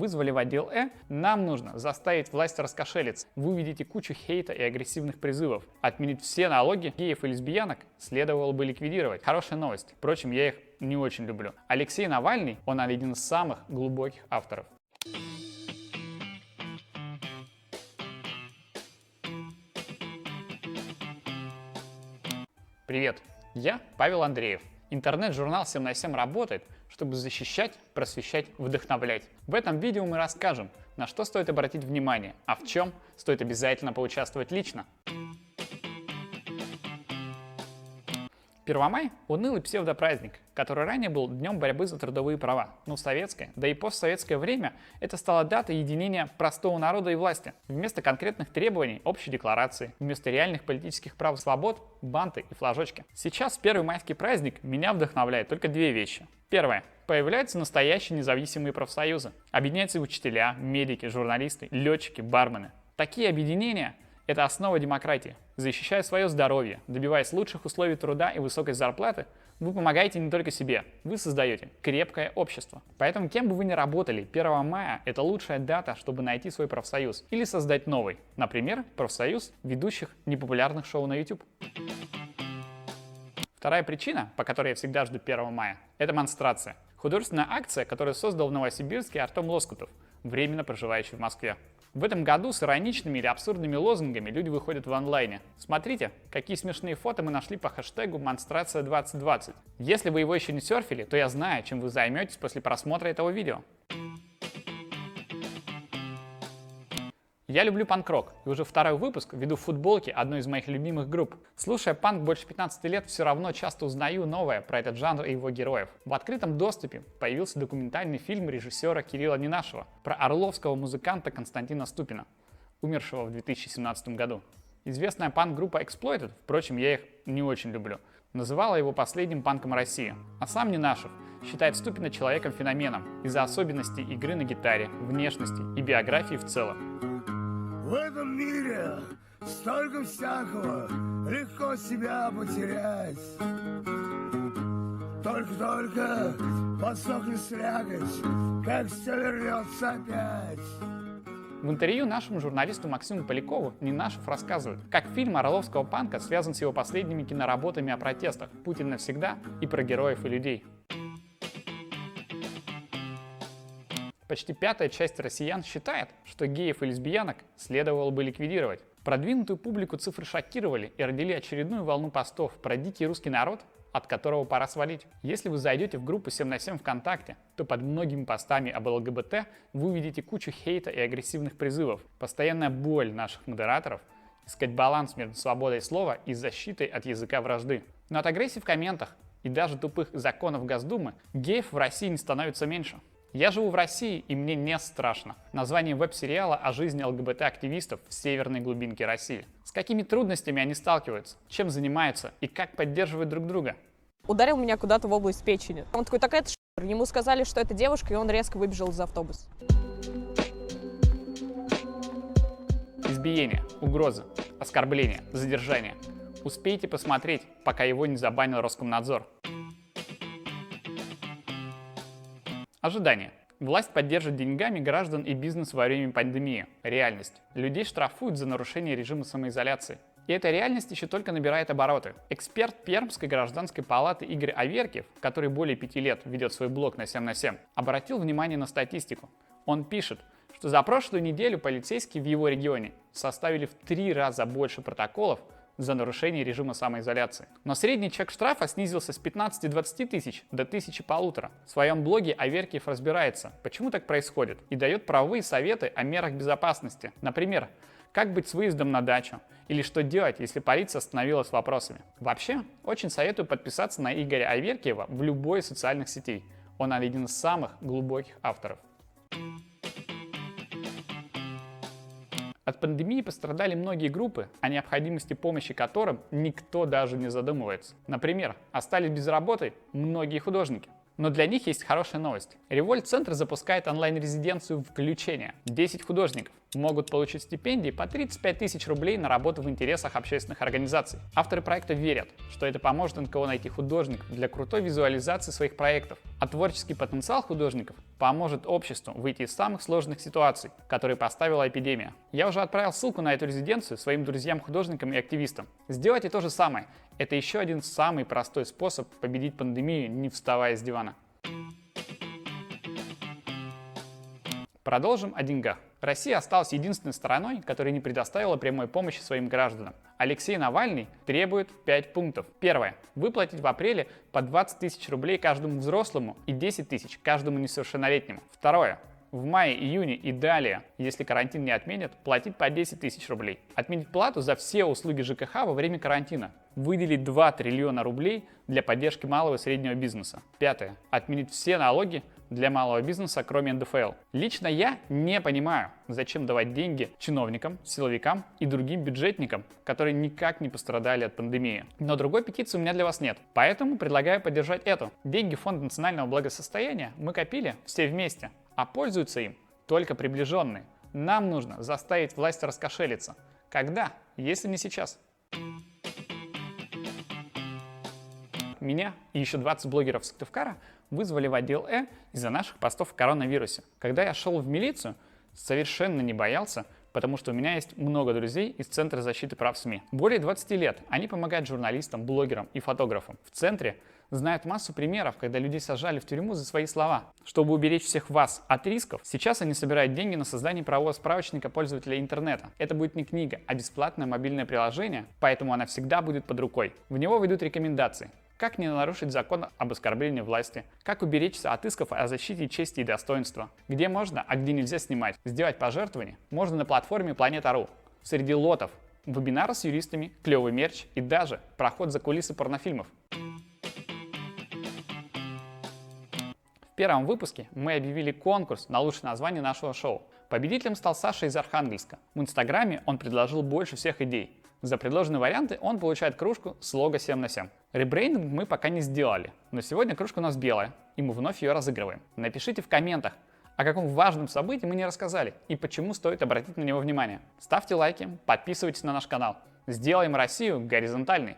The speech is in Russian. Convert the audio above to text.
вызвали в отдел нам нужно заставить власть раскошелиться. Вы увидите кучу хейта и агрессивных призывов. Отменить все налоги геев и лесбиянок следовало бы ликвидировать. Хорошая новость. Впрочем, я их не очень люблю. Алексей Навальный, он один из самых глубоких авторов. Привет, я Павел Андреев. Интернет-журнал 7 на 7 работает, чтобы защищать, просвещать, вдохновлять. В этом видео мы расскажем, на что стоит обратить внимание, а в чем стоит обязательно поучаствовать лично. 1 мая – унылый псевдопраздник, который ранее был днем борьбы за трудовые права. Но в советское, да и постсоветское время это стала дата единения простого народа и власти. Вместо конкретных требований – общей декларации, вместо реальных политических прав и свобод – банты и флажочки. Сейчас в первый майский праздник меня вдохновляет только две вещи. Первое. Появляются настоящие независимые профсоюзы. Объединяются учителя, медики, журналисты, летчики, бармены. Такие объединения – это основа демократии. Защищая свое здоровье, добиваясь лучших условий труда и высокой зарплаты, вы помогаете не только себе, вы создаете крепкое общество. Поэтому, кем бы вы ни работали, 1 мая – это лучшая дата, чтобы найти свой профсоюз или создать новый. Например, профсоюз ведущих непопулярных шоу на YouTube. Вторая причина, по которой я всегда жду 1 мая – это монстрация. Художественная акция, которую создал в Новосибирске Артем Лоскутов, временно проживающий в Москве. В этом году с ироничными или абсурдными лозунгами люди выходят в онлайне. Смотрите, какие смешные фото мы нашли по хэштегу «Монстрация 2020». Если вы его еще не серфили, то я знаю, чем вы займетесь после просмотра этого видео. Я люблю панк-рок, и уже второй выпуск веду в футболке одной из моих любимых групп. Слушая панк больше 15 лет, все равно часто узнаю новое про этот жанр и его героев. В открытом доступе появился документальный фильм режиссера Кирилла Ненашева про орловского музыканта Константина Ступина, умершего в 2017 году. Известная панк-группа Exploited, впрочем, я их не очень люблю, называла его последним панком России. А сам Ненашев считает Ступина человеком-феноменом из-за особенностей игры на гитаре, внешности и биографии в целом. В этом мире столько всякого, легко себя потерять. Только-только подсохнет слякоть, как все вернется опять. В интервью нашему журналисту Максиму Полякову Ненашев рассказывает, как фильм орловского панка связан с его последними киноработами о протестах «Путин навсегда» и про героев и людей. Почти пятая часть россиян считает, что геев и лесбиянок следовало бы ликвидировать. Продвинутую публику цифры шокировали и родили очередную волну постов про дикий русский народ, от которого пора свалить. Если вы зайдете в группу 7 на 7 ВКонтакте, то под многими постами об ЛГБТ вы увидите кучу хейта и агрессивных призывов. Постоянная боль наших модераторов искать баланс между свободой слова и защитой от языка вражды. Но от агрессии в комментах и даже тупых законов Госдумы геев в России не становится меньше. Я живу в России, и мне не страшно. Название веб-сериала о жизни ЛГБТ-активистов в северной глубинке России. С какими трудностями они сталкиваются, чем занимаются и как поддерживают друг друга. Ударил меня куда-то в область печени. Он такой, так это ш***. Ему сказали, что это девушка, и он резко выбежал из автобуса. Избиение, угрозы, оскорбления, задержание. Успейте посмотреть, пока его не забанил Роскомнадзор. Ожидание. Власть поддержит деньгами граждан и бизнес во время пандемии. Реальность. Людей штрафуют за нарушение режима самоизоляции. И эта реальность еще только набирает обороты. Эксперт Пермской гражданской палаты Игорь Аверкиев, который более 5 лет ведет свой блог на 7 на 7, обратил внимание на статистику. Он пишет, что за прошлую неделю полицейские в его регионе составили в 3 раза больше протоколов за нарушение режима самоизоляции. Но средний чек штрафа снизился с 15-20 тысяч до 1500. В своем блоге Аверкиев разбирается, почему так происходит, и дает правовые советы о мерах безопасности. Например, как быть с выездом на дачу, или что делать, если полиция остановила с вопросами. Вообще, очень советую подписаться на Игоря Аверкиева в любой из социальных сетей. Он один из самых глубоких авторов. От пандемии пострадали многие группы, о необходимости помощи которым никто даже не задумывается. Например, остались без работы многие художники. Но для них есть хорошая новость. Револьт-центр запускает онлайн-резиденцию «Включение». 10 художников могут получить стипендии по 35 тысяч рублей на работу в интересах общественных организаций. Авторы проекта верят, что это поможет НКО найти художников для крутой визуализации своих проектов, а творческий потенциал художников поможет обществу выйти из самых сложных ситуаций, которые поставила эпидемия. Я уже отправил ссылку на эту резиденцию своим друзьям-художникам и активистам. Сделайте то же самое. Это еще один самый простой способ победить пандемию, не вставая с дивана. Продолжим о деньгах. Россия осталась единственной страной, которая не предоставила прямой помощи своим гражданам. Алексей Навальный требует 5 пунктов. Первое. Выплатить в апреле по 20 тысяч рублей каждому взрослому и 10 тысяч каждому несовершеннолетнему. Второе. В мае, июне и далее, если карантин не отменят, платить по 10 тысяч рублей. Отменить плату за все услуги ЖКХ во время карантина. Выделить 2 триллиона рублей для поддержки малого и среднего бизнеса. Пятое. Отменить все налоги для малого бизнеса, кроме НДФЛ. Лично я не понимаю, зачем давать деньги чиновникам, силовикам и другим бюджетникам, которые никак не пострадали от пандемии. Но другой петиции у меня для вас нет, поэтому предлагаю поддержать эту. Деньги Фонда национального благосостояния мы копили все вместе, а пользуются им только приближенные. Нам нужно заставить власть раскошелиться. Когда, если не сейчас? Меня и еще 20 блогеров Сыктывкара вызвали в отдел из-за наших постов о коронавирусе. Когда я шел в милицию, совершенно не боялся, потому что у меня есть много друзей из Центра защиты прав СМИ. Более 20 лет они помогают журналистам, блогерам и фотографам. В Центре знают массу примеров, когда людей сажали в тюрьму за свои слова. Чтобы уберечь всех вас от рисков, сейчас они собирают деньги на создание правового справочника пользователя интернета. Это будет не книга, а бесплатное мобильное приложение, поэтому она всегда будет под рукой. В него войдут рекомендации. Как не нарушить закон об оскорблении власти? Как уберечься от исков о защите чести и достоинства? Где можно, а где нельзя снимать? Сделать пожертвования можно на платформе Planeta.ru. Среди лотов вебинары с юристами, клевый мерч и даже проход за кулисы порнофильмов. В первом выпуске мы объявили конкурс на лучшее название нашего шоу. Победителем стал Саша из Архангельска. В Инстаграме он предложил больше всех идей. За предложенные варианты он получает кружку с лого 7/7. Ребрендинг мы пока не сделали, но сегодня кружка у нас белая, и мы вновь ее разыгрываем. Напишите в комментах, о каком важном событии мы не рассказали и почему стоит обратить на него внимание. Ставьте лайки, подписывайтесь на наш канал. Сделаем Россию горизонтальной.